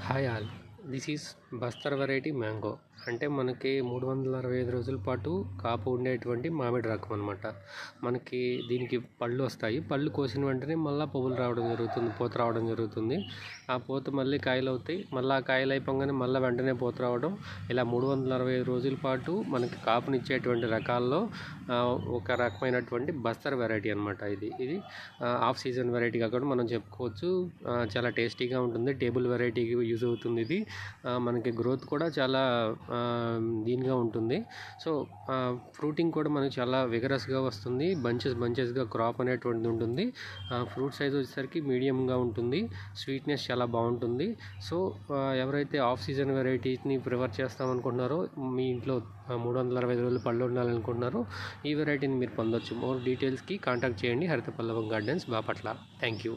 Hi all, this is Bastar variety mango. అంటే మనకి 365 రోజుల పాటు కాపు ఉండేటువంటి మామిడి రకం అనమాట. మనకి దీనికి పళ్ళు వస్తాయి. పళ్ళు కోసిన వెంటనే మళ్ళీ పువ్వులు రావడం జరుగుతుంది, పూత రావడం జరుగుతుంది. ఆ పూత మళ్ళీ కాయలు అవుతాయి. మళ్ళీ ఆ కాయలు అయిపోగానే మళ్ళీ వెంటనే పూత రావడం. ఇలా 365 రోజుల పాటు మనకి కాపునిచ్చేటువంటి రకాల్లో ఒక రకమైనటువంటి బస్తర్ వెరైటీ అనమాట. ఇది ఆఫ్ సీజన్ వెరైటీగా కూడా మనం చెప్పుకోవచ్చు. చాలా టేస్టీగా ఉంటుంది. టేబుల్ వెరైటీకి యూజ్ అవుతుంది. ఇది మనకి గ్రోత్ కూడా చాలా దీనిగా ఉంటుంది. సో ఫ్రూటింగ్ కూడా మనకి చాలా విగరస్గా వస్తుంది. బంచెస్గా క్రాప్ అనేటువంటిది ఉంటుంది. ఫ్రూట్ సైజ్ వచ్చేసరికి మీడియంగా ఉంటుంది. స్వీట్నెస్ చాలా బాగుంటుంది. సో ఎవరైతే ఆఫ్ సీజన్ వెరైటీస్ని ప్రిఫర్ చేస్తామనుకుంటున్నారో, మీ ఇంట్లో 365 రోజులు పళ్ళు ఉండాలనుకుంటున్నారో ఈ వెరైటీని మీరు పొందొచ్చు. మోర్ డీటెయిల్స్కి కాంటాక్ట్ చేయండి Haritha Pallavam gardens Bapatla. Thank you.